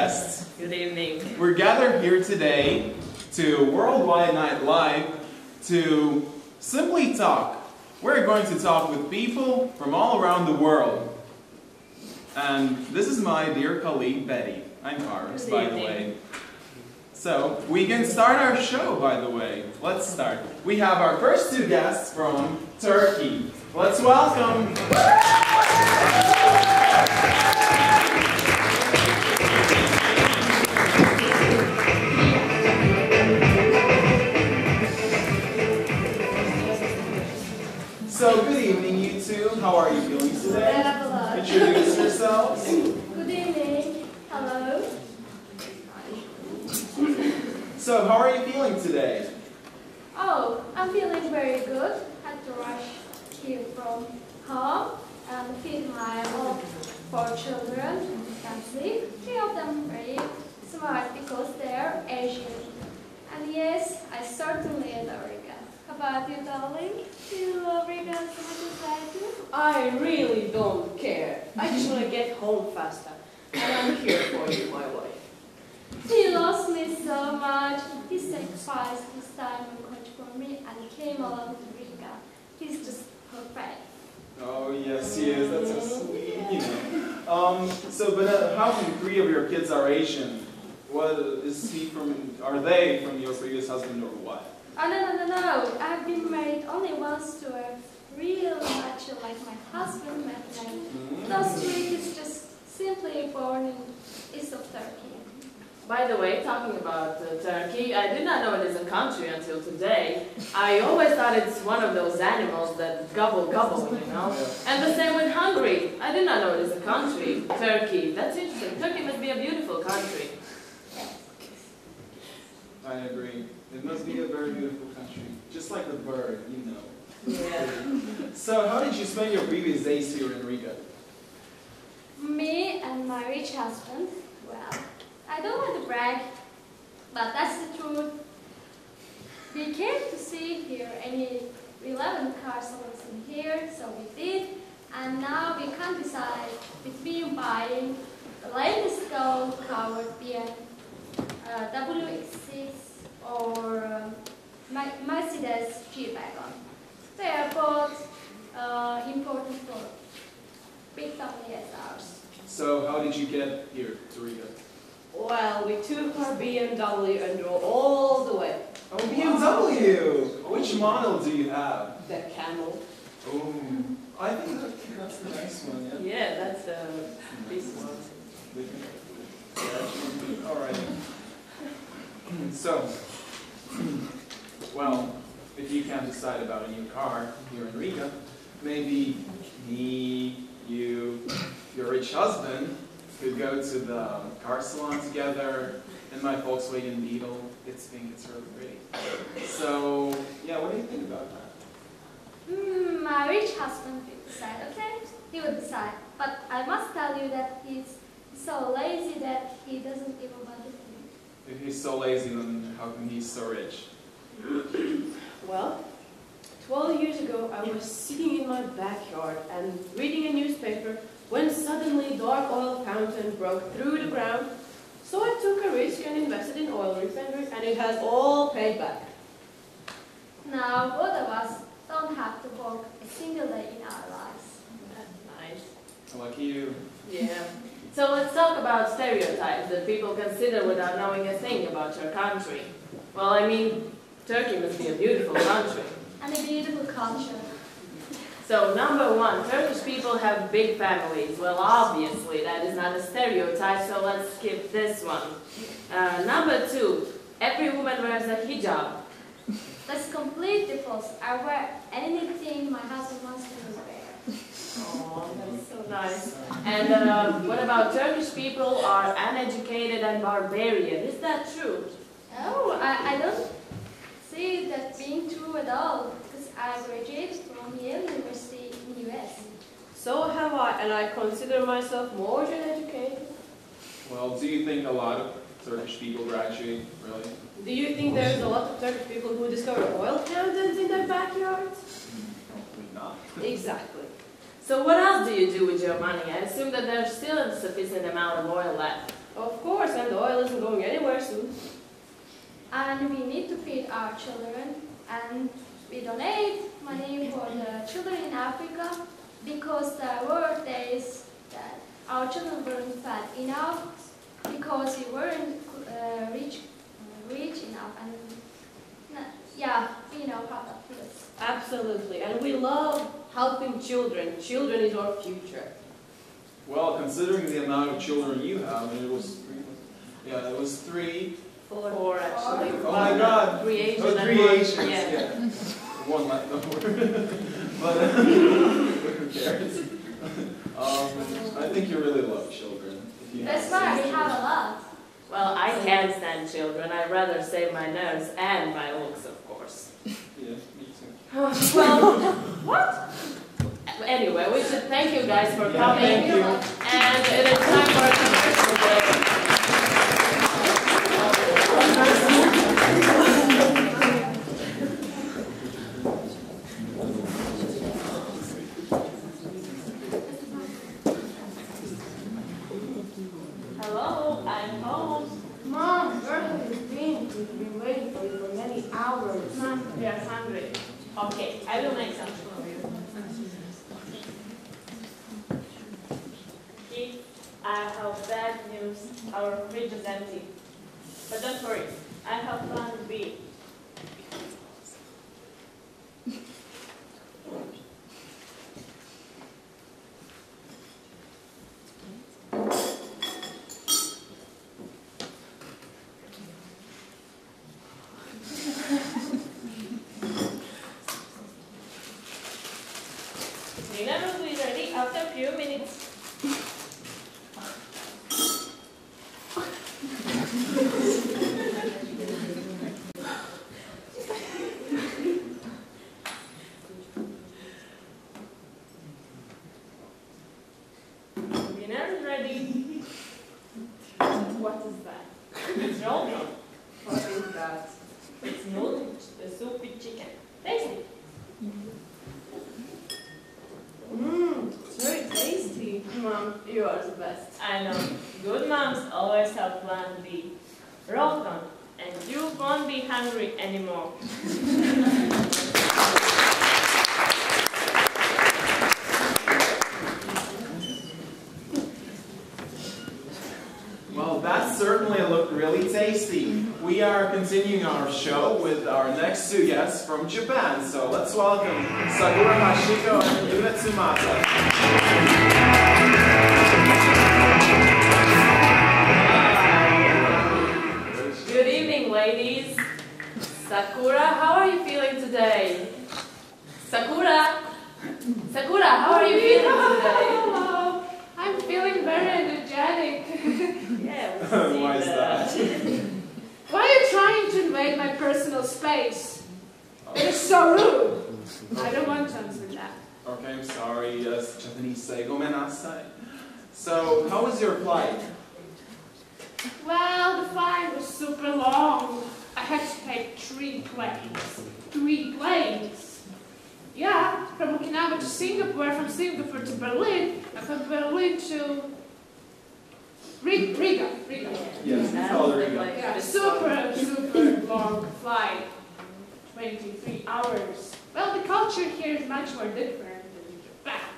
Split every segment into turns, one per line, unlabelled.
guests.
Good evening.
We're gathered here today to Worldwide Night Live to simply talk. We're going to talk with people from all around the world. And this is my dear colleague Betty. I'm Carlos, by the way. So, we can start our show, by the way. Let's start. We have our first two guests from Turkey. Let's welcome... So, good evening, you two. How are you feeling today? Introduce yourselves.
Good evening. Hello.
So, how are you feeling today?
Oh, I'm feeling very good. Had to rush here from home and feed my all 4 children. Can sleep. 3 of them very smart because they're Asian. And yes, I certainly adore Riga. How about you, darling? Do you love Riga as much as I do?
I really don't care. I just want to get home faster. And I'm here for you, my wife.
He loves me so much. He sacrificed his time and courage for me and came along to Riga. He's just perfect.
Oh, yes, he is. That's so sweet. You know. But how come 3 of your kids are Asian? What is he from? Are they from your previous husband or what?
Oh, no. I've been married only once to a real much like my husband, Those 3 kids just simply born in east of Turkey.
By the way, talking about Turkey, I did not know it is a country until today. I always thought it's one of those animals that gobble, you know? And the same with Hungary. I did not know it is a country. Turkey, that's interesting. Turkey must be a beautiful country.
I agree. It must be a very beautiful country. Just like the bird, you know.
Yeah.
So, how did you spend your previous days here in Riga?
Me and my rich husband, well, I don't want to brag, but that's the truth. We came to see here any 11 car salons in here, so we did, and now we can't decide between buying the latest gold-covered BMW WX6 or Mercedes G-Wagon. They are both important for big family as ours.
So, how did you get here to Riga?
Well, we took our BMW and drove all the way.
Oh, BMW! Wow. Which model do you have?
The Camel.
Oh, I think that's the nice one, yeah?
Yeah, that's the decent one.
Alright. So, well, if you can't decide about a new car here in Riga, maybe me, you, your rich husband could go to the car salon together in my Volkswagen Beetle. It's pink, it's really pretty. So, yeah, what do you think about that?
My rich husband will decide, okay? He will decide. But I must tell you that he's so lazy that he doesn't even want to think.
If he's so lazy, then how come he's so rich?
Well, 12 years ago I was sitting in my backyard and reading a newspaper when suddenly dark oil fountain broke through the ground. So I took a risk and invested in oil refinery, and it has all paid back.
Now, both of us don't have to work a single day in our lives.
That's nice.
Lucky you.
Yeah. So let's talk about stereotypes that people consider without knowing a thing about your country. Well, I mean, Turkey must be a beautiful country.
And a beautiful culture.
So, number 1, Turkish people have big families. Well, obviously, that is not a stereotype, so let's skip this one. Number 2, every woman wears a hijab.
That's completely false. I wear anything my husband wants me to wear.
Oh, that's so nice. And what about Turkish people are uneducated and barbarian? Is that true?
Oh, I don't see that being true at all, because I graduated from Yale University in the US.
So have I, and I consider myself more than educated.
Well, do you think a lot of Turkish people graduate, really?
Do you think there's a lot of Turkish people who discover oil fountains in their backyards?
Probably not.
Exactly.
So what else do you do with your money? I assume that there's still a sufficient amount of oil left.
Of course, and the oil isn't going anywhere soon.
And we need to feed our children, and we donate money for the children in Africa because there were days that our children weren't fed enough because we weren't rich enough. And yeah, we know how that feels.
Absolutely, and we love helping children. Children is our future.
Well, considering the amount of children you have, and it was three.
Four actually.
Oh my God!
3 Asians.
Oh, 3 Asians. Yeah. One left over. But who cares? I think you really love children. If you
That's why we have a lot.
Well, I can't stand children. I'd rather save my nose and my looks, of course.
Yeah, me too.
Well, what? Anyway, we should thank you guys for coming.
Thank you.
And it is time for a commercial break. Hello, I'm home.
Mom, where have you been? We've been waiting for you for many hours.
Mom, we are hungry. Okay, I will make something for you. Kids, I have bad news. Our fridge is empty. But don't worry, I have plan B. Dinner will be ready after a few minutes. Dinner is ready. What is that? It's roll. What is that? It's noodles, the soup with chicken. Tasty.
It's very tasty.
Mom, you are the best. I know. Good moms always have plan B. Roll on, and you won't be hungry anymore.
Well, that certainly looked really tasty. We are continuing our show with our next two guests from Japan. So let's welcome Sakura Hashiko and Yuna Tsumata.
Good evening, ladies. Sakura, how are you feeling today? Sakura! Sakura, how are you feeling today?
Hello. I'm feeling very energetic.
Yeah, we see
Why is that?
Why are you trying to invade my personal space? It is so rude. I don't want to answer that.
Okay, I'm sorry. Yes, Japanese say gomenasai. So, how was your flight?
Well, the flight was super long. I had to take 3 planes. 3 planes. Yeah, from Okinawa to Singapore, from Singapore to Berlin, and from Berlin to Riga.
Yes, it's all Riga.
Yeah, super long flight. 23 hours. Well, the culture here is much more different than Japan.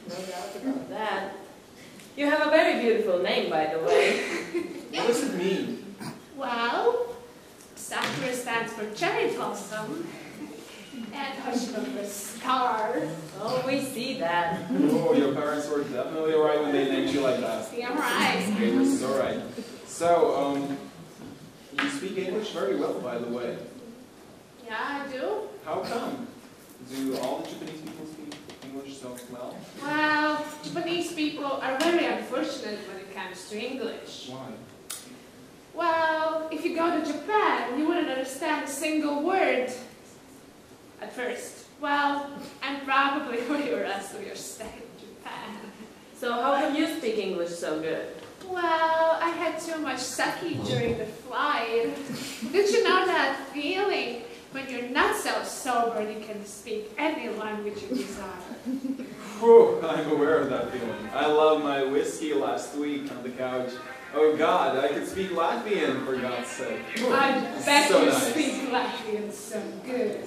No doubt about that. You have a very beautiful name, by the way.
What does it mean?
Well, Sakura stands for cherry blossom, and Hoshino for star.
Oh, we see that.
Oh, your parents were definitely right when they named you like that.
See, I'm right.
They were so right. So, you speak English very well, by the way.
Yeah, I do.
How come? Do all the Japanese people speak English so well?
Well, Japanese people are very unfortunate when it comes to English.
Why?
Well, if you go to Japan, you wouldn't understand a single word at first. Well, and probably for the rest of your stay in Japan.
So how come you speak English so good?
Well, I had too much sake during the flight. Did you know that feeling when you're not so sober you can speak any language you desire?
Whew, I'm aware of that feeling. I love my whiskey last week on the couch. Oh God, I could speak Latvian for God's sake.
I bet
So
you
nice.
speak Latvian so good.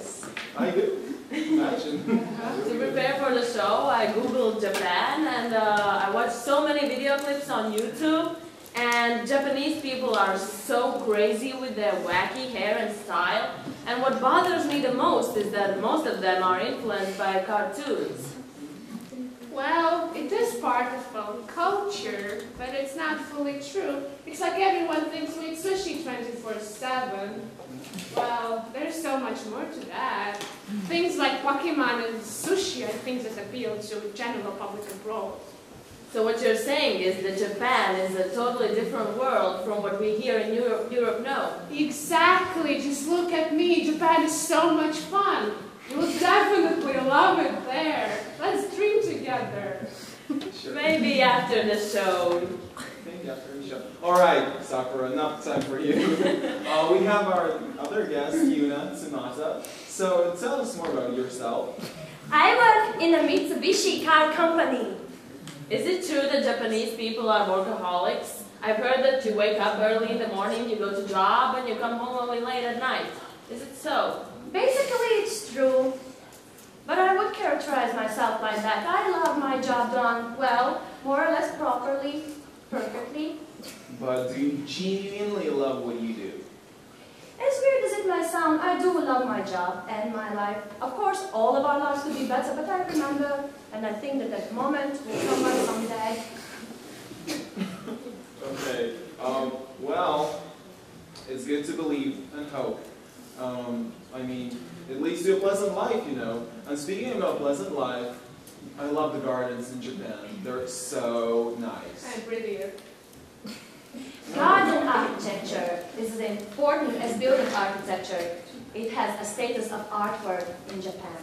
I do. Imagine.
To prepare for the show, I googled Japan and I watched so many video clips on YouTube. And Japanese people are so crazy with their wacky hair and style. And what bothers me the most is that most of them are influenced by cartoons.
Well, it is part of folk culture, but it's not fully true. It's like everyone thinks we eat sushi 24/7. Well, there's so much more to that. Things like Pokemon and sushi are things that appeal to general public abroad.
So what you're saying is that Japan is a totally different world from what we here in Europe know.
Exactly. Just look at me. Japan is so much fun. You will definitely love it there. Let's drink together.
Sure.
Maybe after the show.
Maybe after the show. All right, Sakura, enough time for you. We have our other guest, Yuna Tsunata. So tell us more about yourself.
I work in a Mitsubishi car company.
Is it true that Japanese people are workaholics? I've heard that you wake up early in the morning, you go to job, and you come home only late at night. Is it so?
Basically, it's true. But I would characterize myself like that. I love my job done well, more or less properly, perfectly.
But do you genuinely love what you do?
As weird as it might sound, I do love my job and my life. Of course, all of our lives could be better, but I remember, and I think that that moment will come someday.
Okay. Well, it's good to believe and hope. I mean, it leads to a pleasant life, you know. And speaking about pleasant life, I love the gardens in Japan. They're so nice.
I'm prettier.
Garden architecture is as important as building architecture. It has a status of artwork in Japan.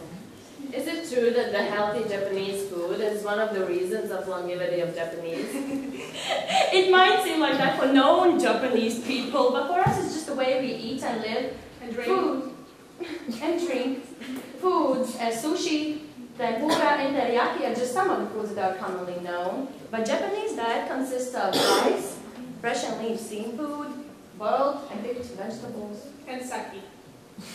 Is it true that the healthy Japanese food is one of the reasons of longevity of Japanese?
It might seem like that for non-Japanese people, but for us it's just the way we eat and live.
And drink.
Food and drink. Foods as sushi, tempura, and teriyaki are just some of the foods that are commonly known. But Japanese diet consists of rice, fresh and leaf seafood, boiled and cooked vegetables.
And sake.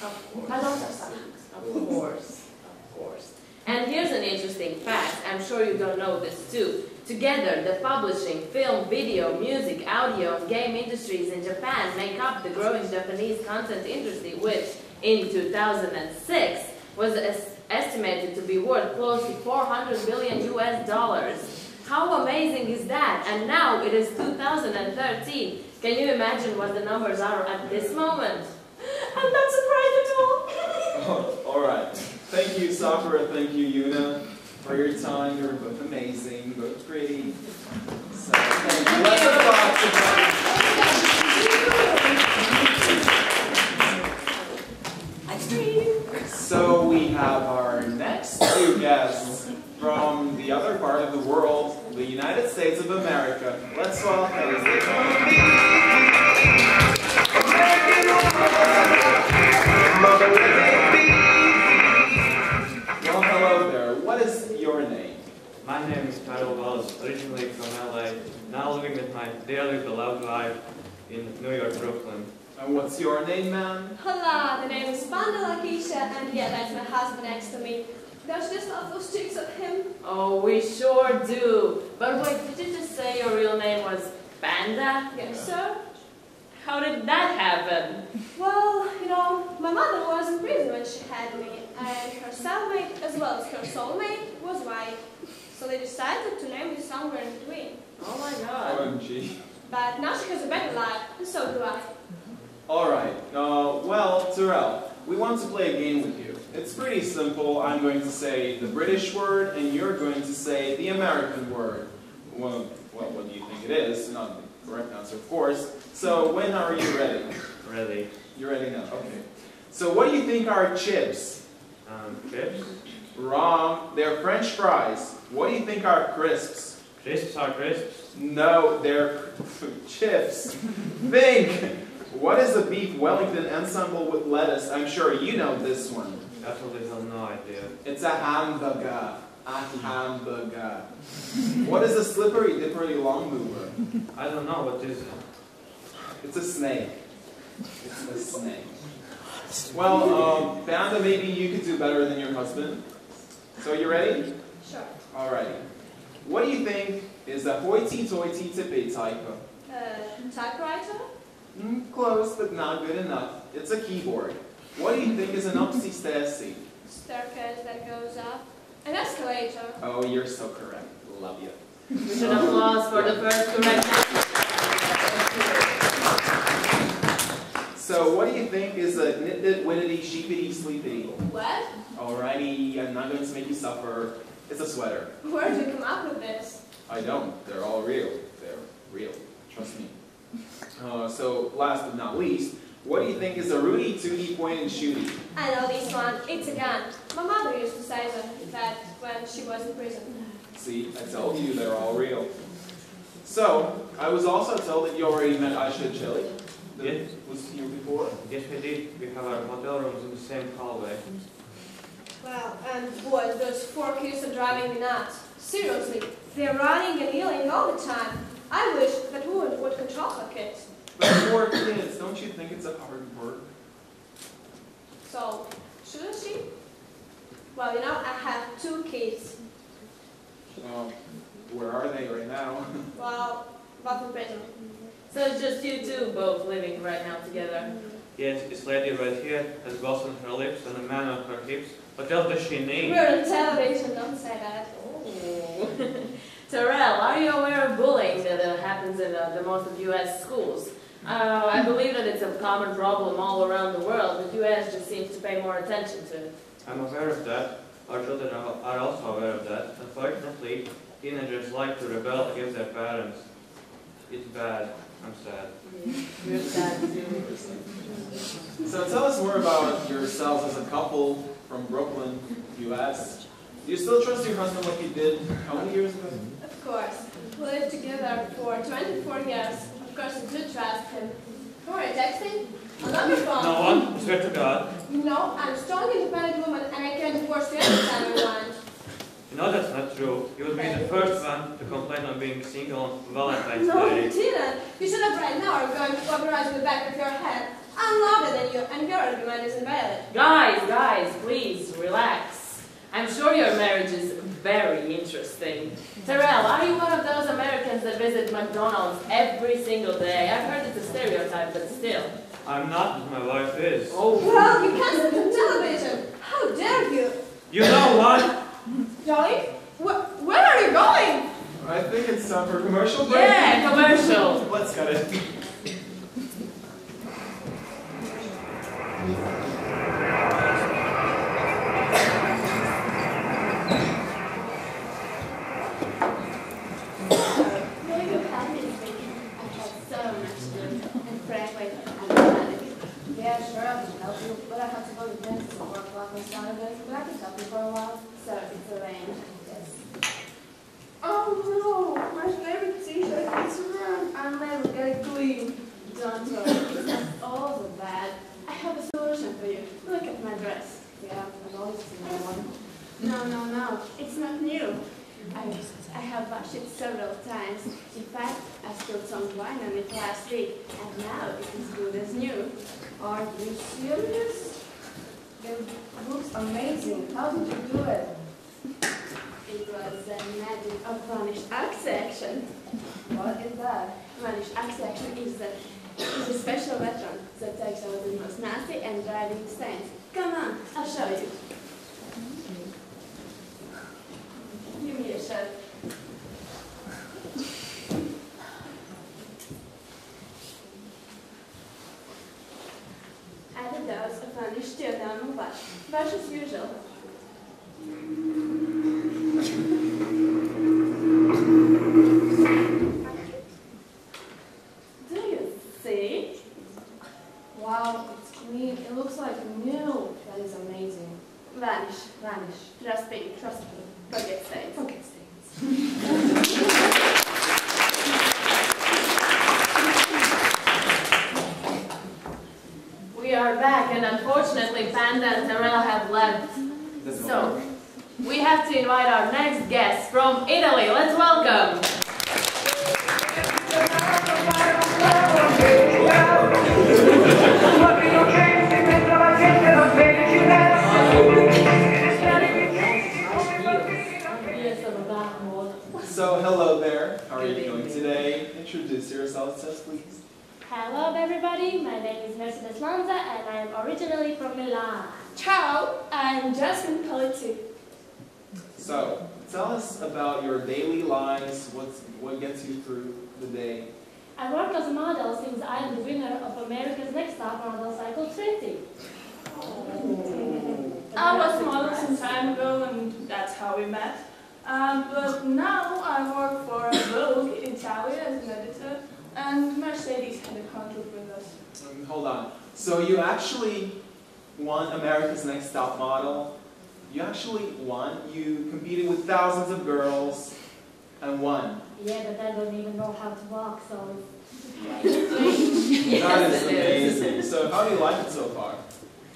Of course.
I love that stuff.
Of course. Of course. And here's an interesting fact. I'm sure you don't know this too. Together, the publishing, film, video, music, audio, and game industries in Japan make up the growing Japanese content industry, which in 2006 was estimated to be worth close to $400 billion US. How amazing is that? And now it is 2013. Can you imagine what the numbers are at this moment? I'm not surprised at all.
Oh, all right. Thank you, Sakura. Thank you, Yuna, for your time. You're both amazing, both pretty. So, thank you. Let's applause. So we have our next two guests from the other part of the world, the United States of America. Let's welcome. Well, hello there. What is your name?
My name is Kyle Wells, originally from LA, now living with my daily beloved life in New York, Brooklyn.
And what's your name, ma'am?
Hola, the name is Pandala Keisha, and yeah, that's my husband next to me. Don't you just love those cheeks of him?
Oh, we sure do. But wait, did you just say your real name was Panda?
Yes, sir.
How did that happen?
Well, you know, my mother was in prison when she had me, and her cellmate, as well as her soulmate, was white. So they decided to name me somewhere in between.
Oh my god.
OMG.
But now she has a better life, and so do I.
Alright, well, Terrell, we want to play a game with you. It's pretty simple. I'm going to say the British word, and you're going to say the American word. Well, what do you think it is? Not the correct answer, of course. So, when are you ready?
Ready?
You're ready now, okay. So, what do you think are chips?
Chips?
Wrong. They're French fries. What do you think are crisps?
Crisps are crisps?
No, they're chips. Think! What is a beef Wellington ensemble with lettuce? I'm sure you know this one.
Absolutely have no idea.
It's a hamburger. A hamburger. What is a slippery, dippery long mover?
I don't know, what is it?
It's a snake. It's a snake. Well, Panda, maybe you could do better than your husband. So you ready?
Sure.
Alrighty. What do you think is a hoity-toity-tippy typo?
Typewriter?
Close, but not good enough. It's a keyboard. What do you think is an upsy-staircy?
Staircase that goes up. An escalator.
Oh, you're so correct. Love you.
We should applause for the first correct answer.
So, what do you think is a nit-nit-wittity, sheepity-sleepity?
What?
Alrighty, I'm not going to make you suffer. It's a sweater.
Where did you come up with this?
I don't. They're all real. They're real. Trust me. So, last but not least, what do you think is a Rudy Tooty point and shooty?
I know this one. It's a gun. My mother used to say that when she was in prison.
See, I told you they're all real. So, I was also told that you already met Aisha Chili.
Yes.
Was here before?
Yes, we did. We have our hotel rooms in the same hallway.
Well, and boy, those 4 kids are driving me nuts. Seriously, they're running and yelling all the time. I wish that woman would control her kids.
But 4 kids, don't you think it's a hard work?
So, shouldn't she? Well, you know, I have 2 kids.
Where are they right now?
Well, both in prison.
So it's just you two both living right now together.
Yes, this lady right here has gloss on her lips and a man on her hips. What else does she need?
We're on television, don't say that.
Oh. Terrell, are you aware of bullying that happens in the most of U.S. schools? I believe that it's a common problem all around the world. The U.S. just seems to pay more attention to it.
I'm aware of that. Our children are also aware of that. Unfortunately, teenagers like to rebel against their parents. It's bad. I'm sad.
We're sad too.
So tell us more about yourselves as a couple from Brooklyn, U.S. Do you still trust your husband like you did how many years ago?
Of course. We lived together for 24 years. Of course, I do trust him. Who are you texting? I'm on your phone.
No one, I swear to God.
You know, I'm a strong, independent woman, and I can divorce you anytime I want.
You know that's not true. You would be the first one to complain on being single on Valentine's
No,
Day.
you didn't. You should have right now are going to vaporize the back of your head. I'm louder than you, and your argument isn't valid.
Guys, please, relax. I'm sure your marriage is very interesting. Terrell, are you one of those Americans that visit McDonald's every single day? I've heard it's a stereotype, but still.
I'm not, but my wife is.
Oh.
Well, you can't sit on television. How dare you?
You know what?
Jolly, where are you going?
I think it's time for a commercial break.
Yeah, commercial.
Let's cut it.
Yeah, sure, I can help you, but I have to go to the dentist and work a lot on Saturdays, but I can help you for a while. So it's arranged, yes.
Oh no, my favorite t-shirt is ruined. I'll never get it clean.
Don't worry, it's not all so bad. I have a solution for you. Look at my dress. Yeah, I've always seen that one. No, it's not new. I have washed it several times. In fact, I spilled some wine on it last week, and now it's as good as new.
Are you serious? It looks amazing. How did you do it?
It was the magic of vanished art section.
What is that?
Vanished art section is a special weapon that takes out the most nasty and driving stains. Come on, I'll show you. Give me a shot. Add a dose of vanished geothermal wash. Wash as usual. Do you see?
Wow, it's clean. It looks like new. That is amazing.
Vanish. Trust me. Forget stains.
We are back, and unfortunately, Panda and Terrell have left. So, we have to invite our next guest from Italy. Let's welcome.
So, hello there. How are you doing today? Introduce yourselves, please.
Hello everybody, my name is Mercedes Lanza and I am originally from Milan.
Ciao, I'm Jasmine Pelletier.
So, tell us about your daily lives, what gets you through the day.
I work as a model since I am the winner of America's Next Top Model Cycle 20.
I was a model some time ago, and that's how we met. But now I work for Vogue Italia as an editor, and Mercedes had a contract with us.
Hold on. So you actually won America's Next Top Model? You actually won? You competed with thousands of girls and won?
Yeah, but I don't even know how to walk, so
That is amazing. So how do you like it so far?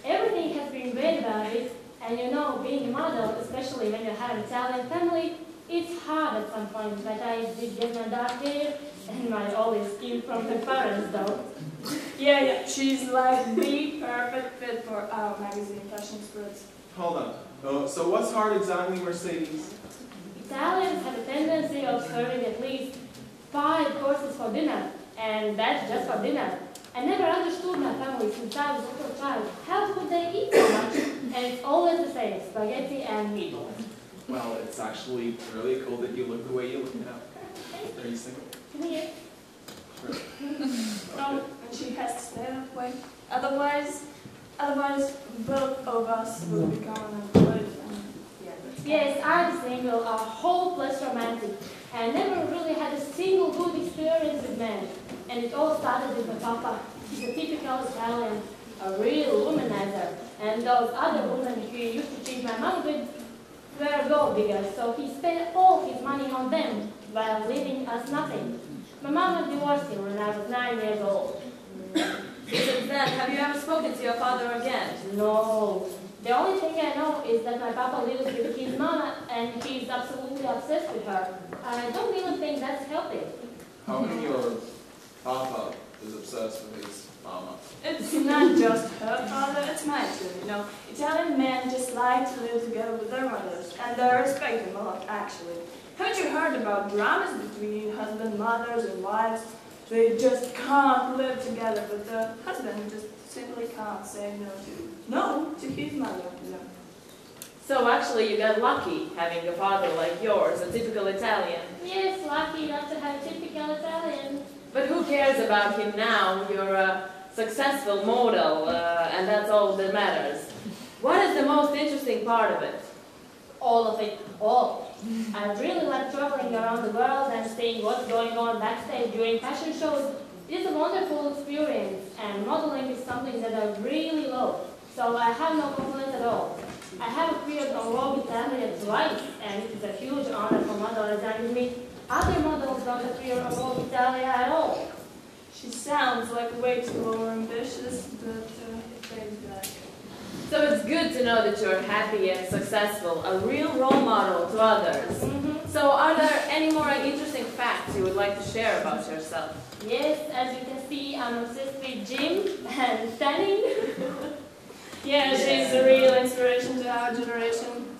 everything has been great about it. And you know, being a model, especially when you have an Italian family, it's hard at some point. But I did get my dark hair and my olive skin from her parents, though.
Yeah, she's like the perfect fit for our magazine Fashion Spirits.
Hold on. So what's hard exactly, Mercedes?
Italians have a tendency of serving at least 5 courses for dinner, and that's just for dinner. I never understood my family since I was a little child. How could they eat so much? And it's always the same, spaghetti and meatballs.
Well, it's actually really cool that you look the way you look now. Are you single?
Come here.
Sure.
Oh, and she has to stay that way. Otherwise both of us will become unemployed.
Yes, I'm single, a hopeless romantic. I never really had a single good experience with men. And it all started with my papa. He's a typical Italian, a real womanizer. And those other women he used to treat my mom with were gold diggers, so he spent all his money on them while leaving us nothing. My mom divorced him when I was 9 years old.
Since then, have you ever spoken to your father again?
No. The only thing I know is that my papa lives with his mama and he's absolutely obsessed with her. I don't even think that's healthy.
How come your papa is obsessed with his mama?
It's not just her father, it's mine too, you know. Italian men just like to live together with their mothers, and they respect them a lot, actually. Haven't you heard about dramas between husband, mothers, and wives? They just can't live together, but the husband just simply can't say no to his mother, you know.
So actually you got lucky having a father like yours, a typical Italian.
Yes, lucky not to have typical Italian.
But who cares about him now? You're a successful model, and that's all that matters. What is the most interesting part of it?
All of it, all. I really like traveling around the world and seeing what's going on backstage during fashion shows. It's a wonderful experience, and modeling is something that I really love. So I have no complaints at all. I have appeared on Vogue Italia twice, and it is a huge honor for models and with me. Other models don't appear on Vogue Italia at all.
She sounds like way too overambitious, but it pays back.
So it's good to know that you're happy and successful, a real role model to others. So are there any more interesting facts you would like to share about yourself?
Yes, as you can see, I'm obsessed with gym and tanning.
Yeah, she's a real inspiration to our generation.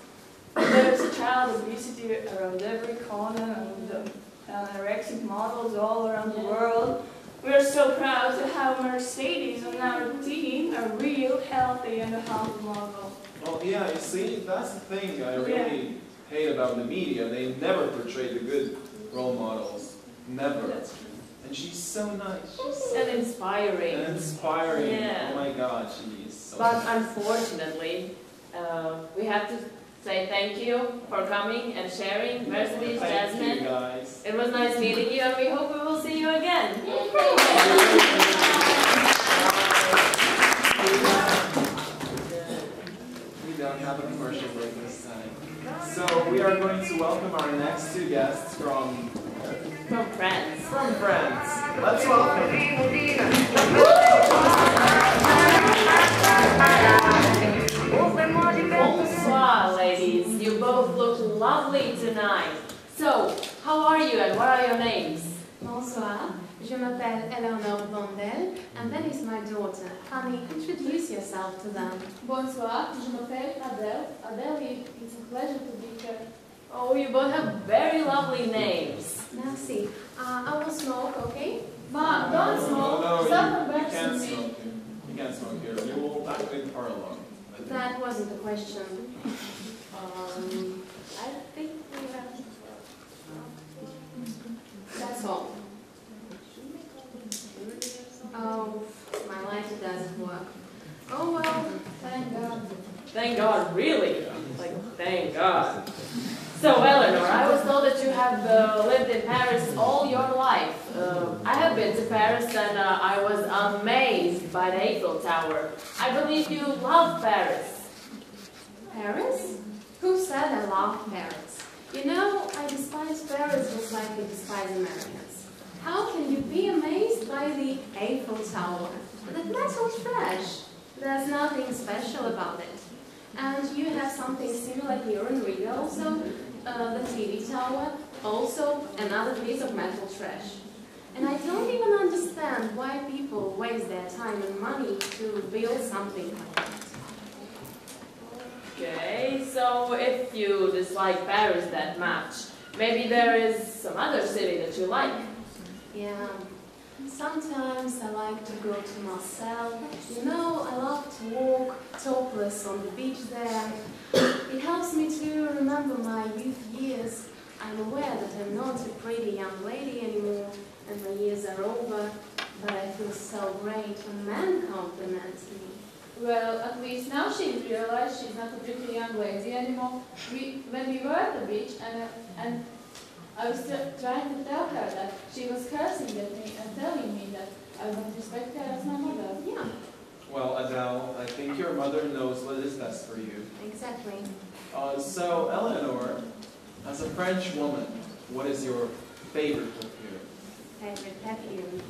There's a child obesity around every corner and anorexic models all around the world. We're so proud to have Mercedes on our team, a real healthy and a humble model.
Well, yeah, you see, that's the thing I really hate about the media. They never portray the good role models. Never.
That's true.
And she's so nice.
And inspiring.
And inspiring.
Yeah.
Oh my God, she is so
But
nice.
unfortunately, we have to say thank you for coming and sharing. Mercedes,
Thank you,
Jasmine.
guys.
It was nice meeting you, and we hope we will see you again.
We don't have a commercial break this time. So we are going to welcome our next two guests from
France.
From France. Let's welcome.
Bonsoir, ladies. You both both look lovely tonight. So, how are you and what are your names?
Bonsoir. Je m'appelle Eleanor Blondel, and that is my daughter. Honey, introduce yourself to them.
Bonsoir, je m'appelle Adele. Adele, it's a pleasure to be here.
Oh, you both have very lovely names.
Merci. I will smoke, okay?
Mom, don't smoke.
No,
Stop
you can't
embarrassing me.
smoke. You can't smoke here. You will activate the fire alarm.
That wasn't the question.
I think we have...
That's all. Oh, my lighter doesn't work. Oh well,
Thank God.
Thank God, really? Like, thank God. So, Eleanor, I was told that you have lived in Paris all your life. I have been to Paris and I was amazed by the Eiffel Tower. I believe you love Paris.
Paris? Who said I love Paris? You know, I despise Paris just like I despise Americans. How can you be amazed by the Eiffel Tower? That metal trash. There's nothing special about it. And you have something similar here in Riga also, the TV tower, also another piece of metal trash. And I don't even understand why people waste their time and money to build something like that.
Okay, so if you dislike Paris that much, maybe there is some other city that you like.
Yeah, sometimes I like to go to Marseille. You know, I love to walk topless on the beach there. It helps me to remember my youth years. I'm aware that I'm not a pretty young lady anymore, and my years are over, but I feel so great when men compliment me.
Well, at least now she realized she's not a pretty young lady anymore. When we were at the beach, and I was trying to tell her that she was cursing at me and telling me that I don't respect her as my mother.
Yeah,
Well, Adele, I think your mother knows what is best for you.
exactly.
So, Eleanor, as a French woman, what is your favorite perfume?
Favorite perfume.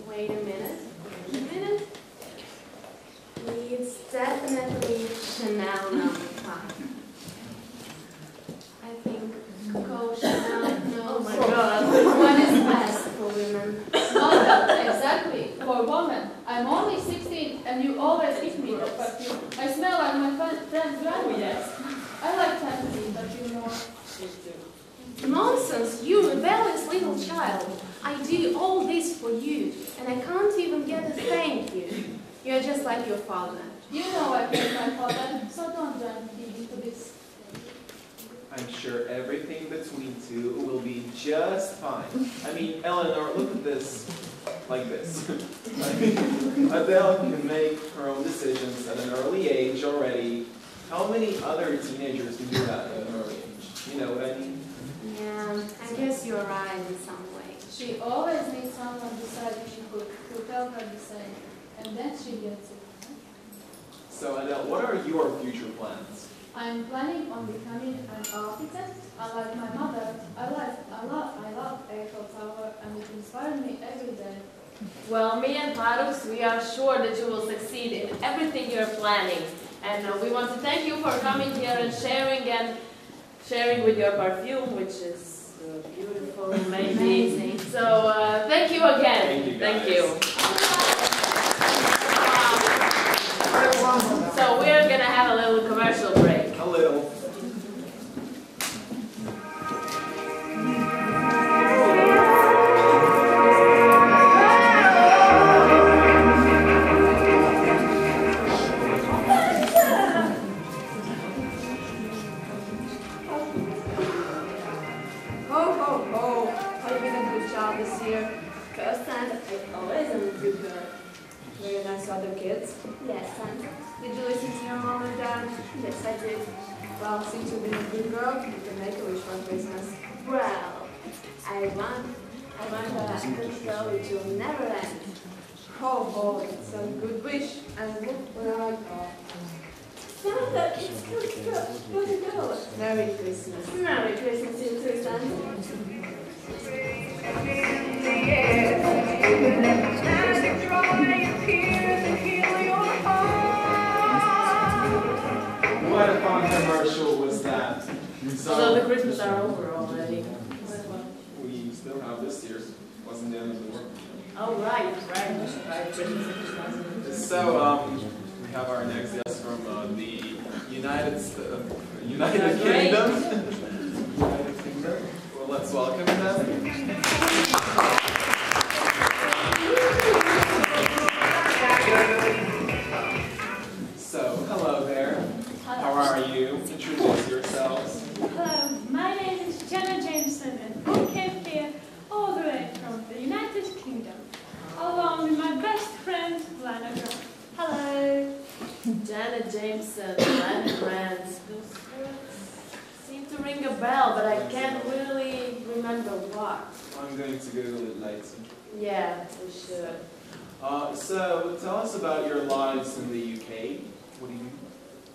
Wait a minute. It's definitely Chanel No. 5. I think Coco Chanel No.
Oh my God.
What is best for women?
Mother, exactly. For a woman, I'm only 16 and you always give me that perfume. I smell like my friend's grandmother.
Yes.
I like fantasy perfume more.
Nonsense, you rebellious little child. I do all this for you, and I can't even get a thank you. You're just like your father.
You know I hate my father, so don't join me into this.
I'm sure everything between two will be just fine. I mean, Eleanor, look at this, like this. I mean, Adele can make her own decisions at an early age already. How many other teenagers can do that at an early age? You know what I mean?
Yeah, I guess you're right in some way.
She always needs someone beside her who tell her the same, and then she gets it.
So, Adele, what are your future plans?
I'm planning on becoming an architect. Unlike my mother, I love Eiffel Tower, and it inspires me every day.
Well, me and Parus, we are sure that you will succeed in everything you're planning. And we want to thank you for coming here and sharing with your perfume, which is beautiful, amazing. So thank you again.
Thank you, guys.
So we're gonna have a little commercial break.
A little.
Yes, and did you listen to your mom and dad? Yes, I did. Well, since you've been a good girl, you can make a wish for Christmas. Well, I want a good girl which will never end.
Oh, it's a good wish. And what will I call?
Santa, it's good girl.
Merry Christmas.
Merry Christmas, you too, Santa.
What a fun commercial was that? end of the world.
Oh, right.
So, we have our next guest from the United Kingdom. United Kingdom. Well, let's welcome them. So, hello there.
Hello.
How are you? Introduce yourselves.
Hello, my name is Jenna Jameson and I came here all the way from the United Kingdom, along with my best friend, Lana Grant. Hello.
Janet Jameson, Latin friends. Those words seem to ring a bell, but I can't really remember what.
I'm going to Google it later.
Yeah, we should.
So, tell us about your lives in the UK. What do you do?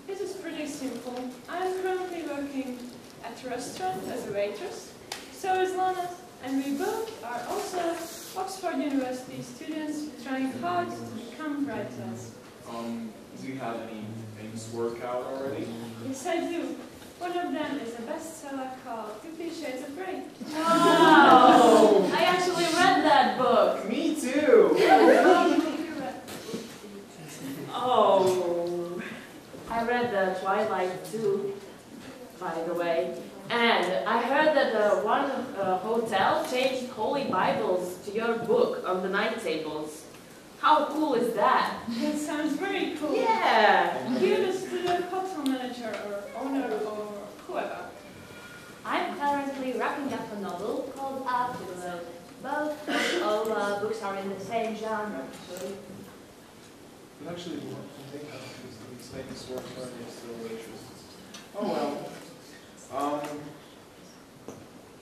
This is pretty simple. I'm currently working at a restaurant as a waitress. So is Lana, and we both are also Oxford University students trying hard to become writers.
Do you have any famous work out already?
Yes, I do. One of them is a bestseller called 50 Shades of Grey.
Wow! I actually read that book.
Me too!
Oh, I read the Twilight too, by the way. And I heard that one hotel changed holy Bibles to your book on the night tables. How cool is that?
That sounds very cool.
Yeah!
Give this to the hotel manager or owner or whoever.
I'm currently wrapping up a novel called Afterworld. Both all books are in the same genre, actually.
But actually, I think these famous works are still waitresses. Oh well.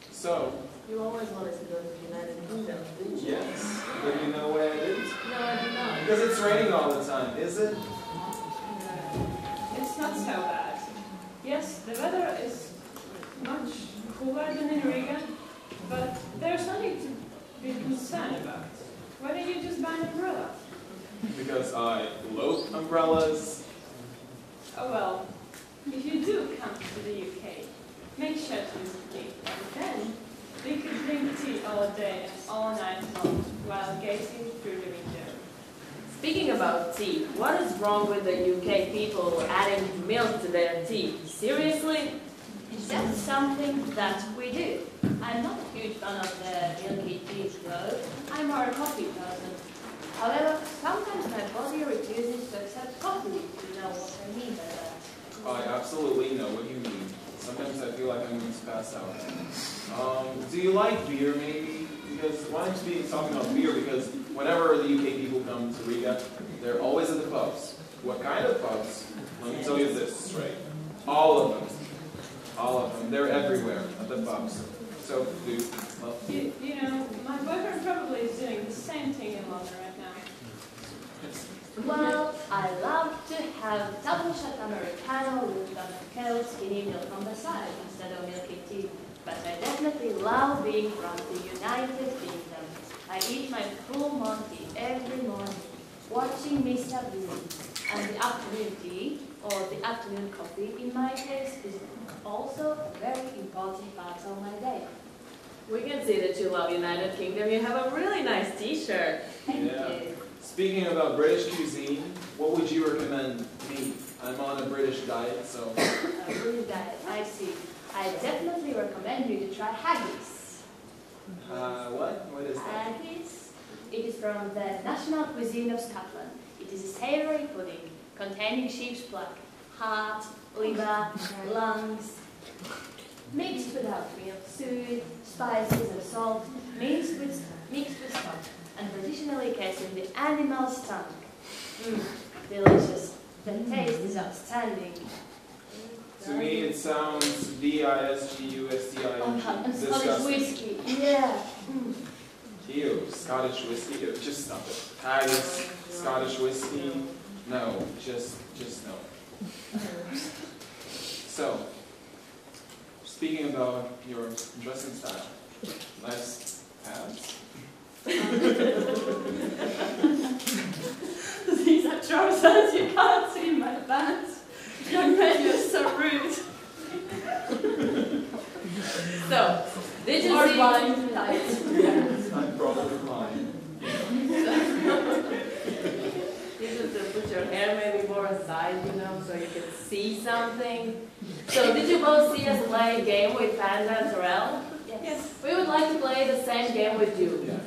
So.
You always wanted to go to the United Kingdom, didn't you?
Yes. But you know why I didn't?
No, I did not.
Because it's raining all the time, is it?
It's not so bad. Yes, the weather is much cooler than in Riga, but there's nothing to be concerned about. Why don't you just buy an umbrella?
Because I loathe umbrellas.
Oh well, if you do come to the UK, make sure to visit me, and then we could drink tea all day and all night long while gazing through the window.
Speaking about tea, what is wrong with the UK people adding milk to their tea? Seriously?
It's just something that we do. I'm not a huge fan of the milky teas though. I'm more a coffee person. However, sometimes my body refuses to accept coffee, if you know what I mean by that.
I absolutely know what you mean. Sometimes I feel like I'm going to pass out. Do you like beer, maybe? Because why don't you be talking about beer? Because whenever the UK people come to Riga, they're always at the pubs. What kind of pubs? Let me tell you this straight. All of them. All of them. They're everywhere at the pubs. So, do well.
You know, my boyfriend probably is doing the same thing in London right now.
Well, I love to have double shot Americano with a cold skinny milk on the side instead of milky tea. But I definitely love being from the United Kingdom. I eat my full Monty every morning, watching Mr. Bean. And the afternoon tea, or the afternoon coffee in my case, is also a very important part of my day.
We can see that you love United Kingdom. You have a really nice t-shirt.
Thank you.
Speaking about British cuisine, what would you recommend me? I'm on a British diet, so...
A British diet, I see. I definitely recommend you to try haggis.
What? What is that?
Haggis? It is from the national cuisine of Scotland. It is a savoury pudding containing sheep's blood, heart, liver, lungs, mixed without real suet, spices and salt, mixed with stock, and traditionally cased in the animal's tongue. Delicious. The taste is outstanding.
To me, it sounds D-I-S-G-U-S-T-I-N-G.
And Scottish whiskey, yeah.
Ew, Scottish whiskey. Ew, just stop it. Haggis, Scottish whiskey. No, just no. So, speaking about your dressing style, nice pants.
These are trousers, you can't see my pants. Young man, you're so rude.
So, Did you see?
I'm probably blind.
You should put your hair maybe more aside, you know, so you can see something. So did you both see us play a game with Panda and Terrell?
Yes.
We would like to play the same game with you.
Yeah.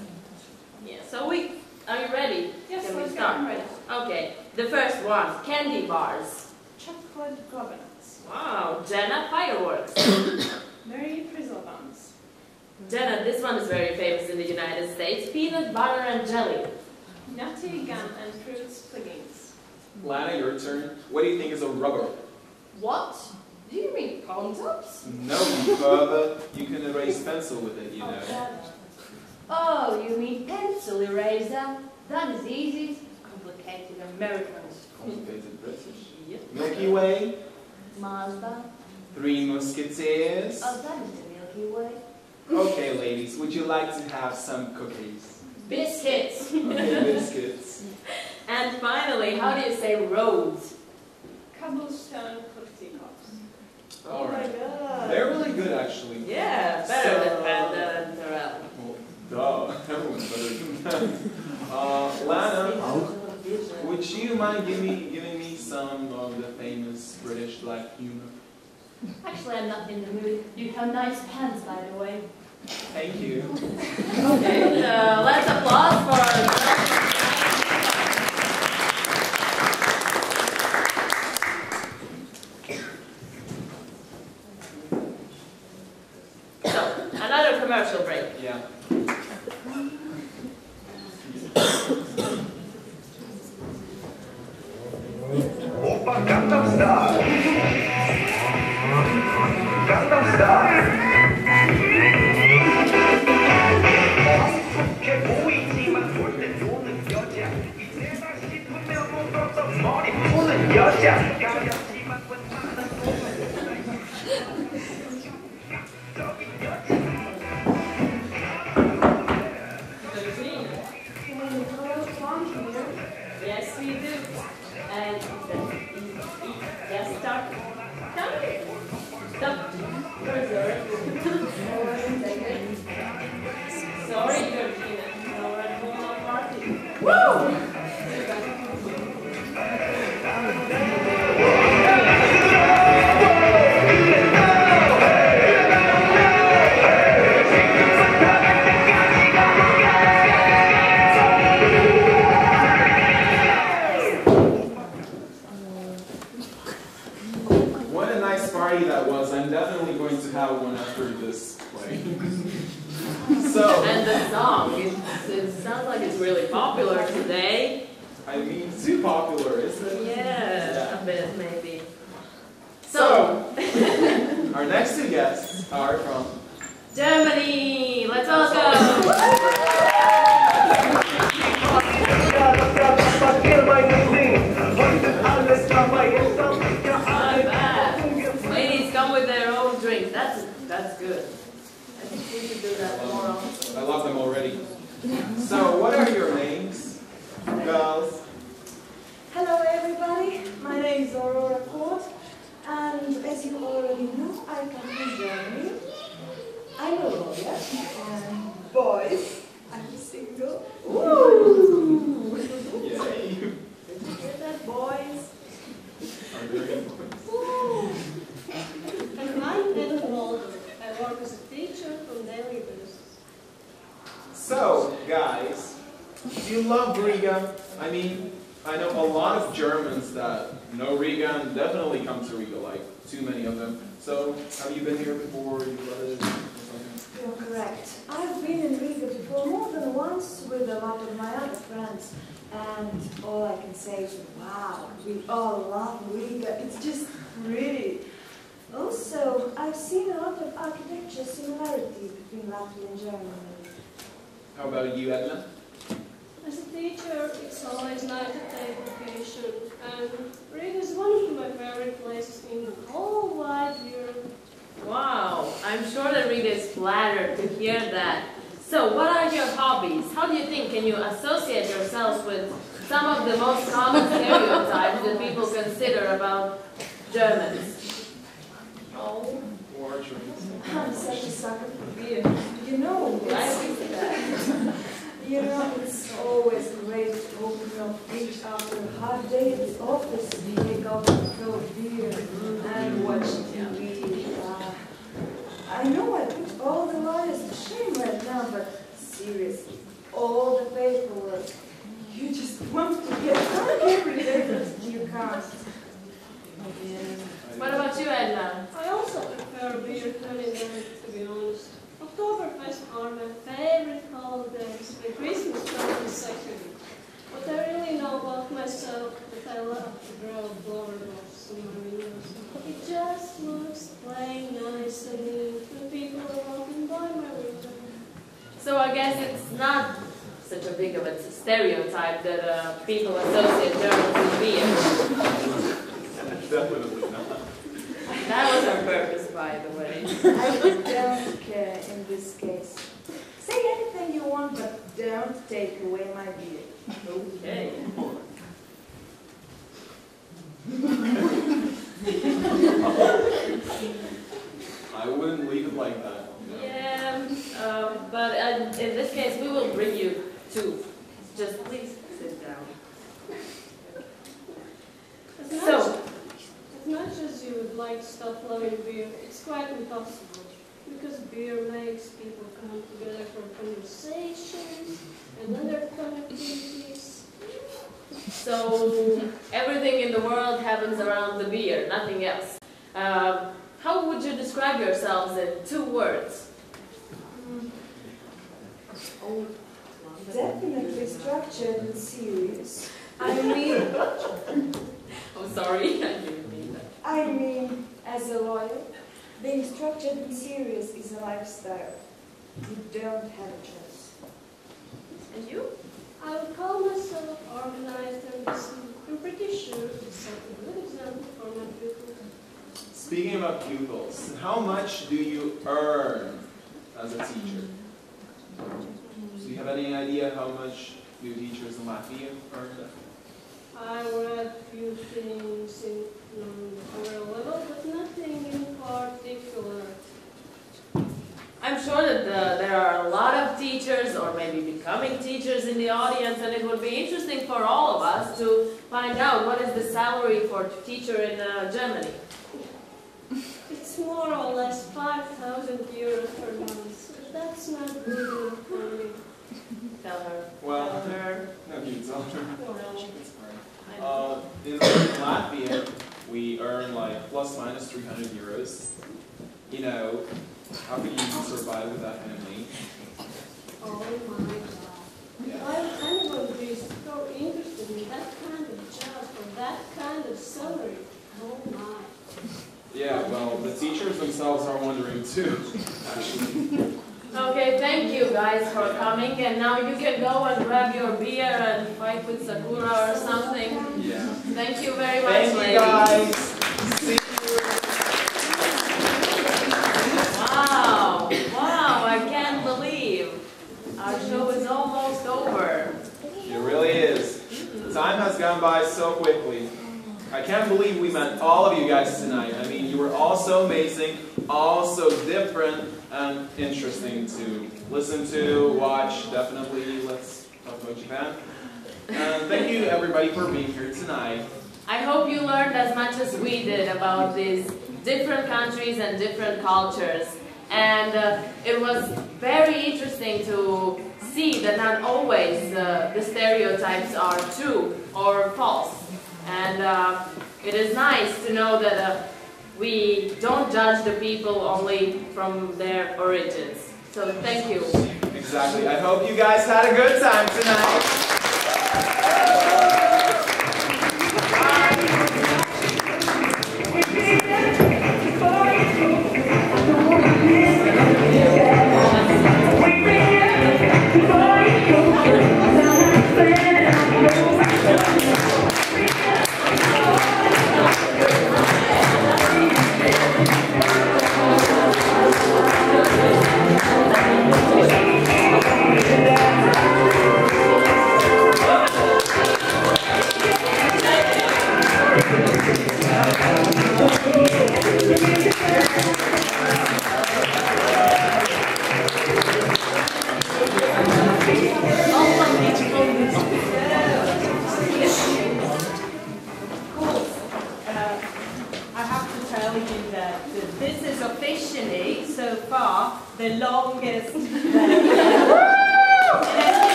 Yeah, so are you ready?
Yes,
Can we
let's go.
start?
I'm ready.
Okay, the first one, candy bars.
Chocolate governance.
Wow, Jenna, fireworks.
Mary Frizzle buns.
Jenna, this one is very famous in the United States, peanut butter and jelly.
Nutty gum and fruits puddings.
Lana, your turn. What do you think is a rubber?
What? Do you mean palm tops?
No, you further. You can erase pencil with it, you know.
Oh, you mean pencil eraser? That is easy. Complicated Americans.
Complicated British.
Yep.
Milky Way.
Mazda.
Three Musketeers.
Oh, that is the Milky Way.
Okay, ladies, would you like to have some cookies?
Biscuits.
Okay, biscuits.
And finally, how do you say roads?
Cobblestone cookie cups.
All right.
God.
They're really good, actually.
Yeah, better than Panda and Terrell.
Well, duh. Everyone's better than that. Lana, would you mind giving me some of the famous British black humor?
Actually, I'm not in the mood. You have nice pants, by the way.
Thank you.
Okay, let's applaud for... So, another commercial break.
Yeah.
Oppa Gangnam Style. Gangnam Style. 제 보이지만 볼때 노는 여자 이제나 싶으면 물어서 머리 푸는 여자 가렵지만 웬만한 적인 여자
Yes, we do. And yes, start. Stop. Stop. Sorry, Georgina. No, we're at home on party. Woo!
What a nice party that was. I'm definitely going to have one after this play. So,
And the song, it sounds like it's really popular today.
I mean, too popular, isn't it?
Yeah, a bit maybe.
So, our next two guests are from
Germany! Let's all go! Not bad. Ladies come with their own drinks. That's good. I think we should do that more often.
I love them already. So, what are your names, girls?
Hello everybody, my name is Aurora Court, and as you already know, I come from Germany. I'm a lawyer, and boys, I'm single. Woo!
Yay!
Did you hear that, boys?
Are there any boys?
And I'm Ellen Walden. I work as a teacher from daily basis.
So, guys, do you love Riga? I mean, I know a lot of Germans that know Riga and definitely come to Riga, like too many of them. So, have you been here before? You love it or something?
You're correct. I've been in Riga before more than once with a lot of my other friends, and all I can say is, wow, we all love Riga. It's just pretty. Also, I've seen a lot of architecture similarity between Latvia and Germany.
How about you, Edna?
As a teacher, it's always nice to take vacation, and Riga is one of my favorite places in the whole wide Europe.
Wow, I'm sure that Riga is flattered to hear that. So, what are your hobbies? How do you think can you associate yourselves with some of the most common stereotypes that people consider about Germans?
Oh,
Or
I'm such a sucker for beer. You know, it's always great to open your fridge after a hard day at the office, take out a cold beer and watch TV. I know I put all the lawyers to shame right now, but seriously, all the paperwork, you just want to get drunk every day, but you can't.
What about you, Edna?
I also prefer beer to any day, to be honest. Oktoberfest are my favorite holidays, with Christmas comes second. But I really know about myself that I love to grow bored of summer. It just looks plain nice to me when people are walking by my window.
So I guess it's not such a big of a stereotype that people associate Germans with beer.
Definitely not.
That was on purpose, by the way.
I don't care in this case. Say anything you want, but don't take away my beer.
Okay.
I wouldn't leave it like that.
Yeah, but in this case, we will bring you two. Just please sit down.
As much as you would like to stop loving beer, it's quite impossible. Because beer makes people come together for conversations and other fun activities.
So everything in the world happens around the beer, nothing else. How would you describe yourselves in 2 words?
Definitely structured and serious. I mean...
Oh, sorry, I didn't mean that.
I mean, as a lawyer, being structured and serious is a lifestyle. You don't have a choice.
And you?
I would call myself organized and disciplined. I'm pretty sure it's set a good example for my pupils.
Speaking about pupils, how much do you earn as a teacher? Do you have any idea how much do teachers in Latvia earn?
I read a few things in our level, but nothing in particular.
I'm sure that there are a lot of teachers or maybe becoming teachers in the audience, and it would be interesting for all of us to find out what is the salary for a teacher in Germany.
It's more or less 5,000 euros per month. But that's not good enough for me.
Tell her.
Well,
Tell her.
No, you tell her.
Well,
In Latvia, we earn like plus minus 300 euros. You know, how could you survive with that kind of money?
Oh my God.
Yeah.
Why would anyone be so interested in that kind of job for that kind of salary? Oh my.
Yeah, well, the teachers themselves are wondering too, actually.
Okay, thank you guys for coming, and now you can go and grab your beer and fight with Sakura or something.
Yeah.
Thank you very much,
Thank
ladies.
you guys. See you.
Wow, wow, I can't believe our show is almost over.
It really is. Time has gone by so quickly. I can't believe we met all of you guys tonight. I mean, you were all so amazing, all so different and interesting to listen to, watch. Definitely, let's talk about Japan. And thank you, everybody, for being here tonight.
I hope you learned as much as we did about these different countries and different cultures. And it was very interesting to see that not always the stereotypes are true or false. And it is nice to know that we don't judge the people only from their origins. So thank you.
Exactly. I hope you guys had a good time tonight.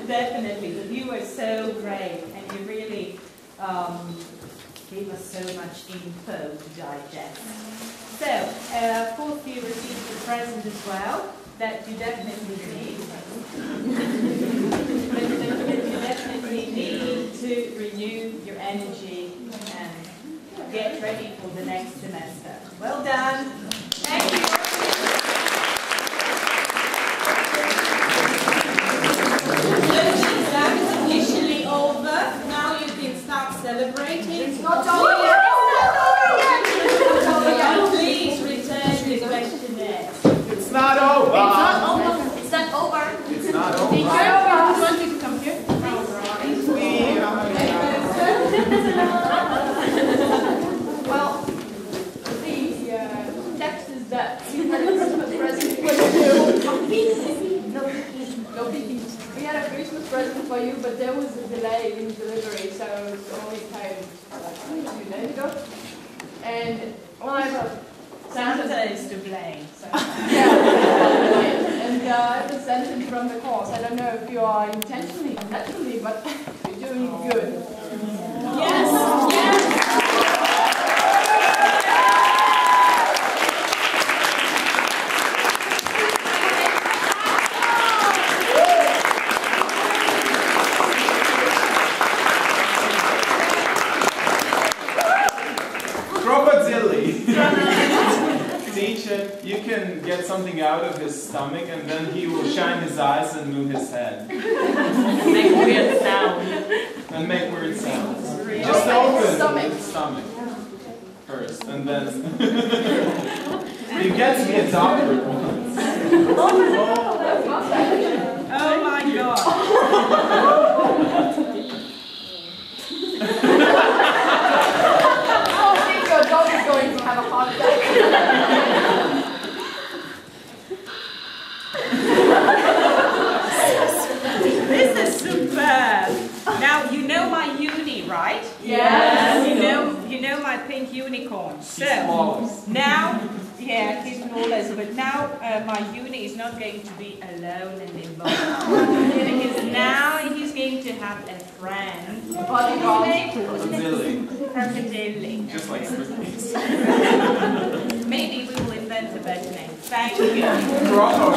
Definitely, you were so great, and you really gave us so much info to digest. So, of course, you received a present as well that you definitely need. that you definitely need to renew your energy and get ready for the next semester. Well done. Thank you. Officially over. Now you can start celebrating. It's not over yet. Please return to the questionnaire.
It's not over.
It's not over.
It's not over.
Teacher, you want you to come here?
Well, the text is that we had a Christmas present for you. No peeking. We had a Christmas present for you, but there was a delay in delivery, so it's only came like a few days ago. And well, I thought
Santa is to blame. So.
yeah, and I have a sentence from the course. I don't know if you are intentionally or naturally, but you're doing good.
Yes. Yes.
Teacher, you can get something out of his stomach and then he will shine his eyes and move his head.
Make weird sounds.
And make weird sounds. Just open his stomach first and then... You get to be a doctor once.
Oh my God.
Your dog is going to have a heart attack.
This is superb. Now you know my uni, right?
Yes.
You know my pink unicorn. So
flawless.
now, yeah, he's flawless. But now my uni is not going to be alone and involved because now he's going to have a friend. Crocodile.
Just like Squidward.
Maybe we will invent a better name. Thank you.
Bravo.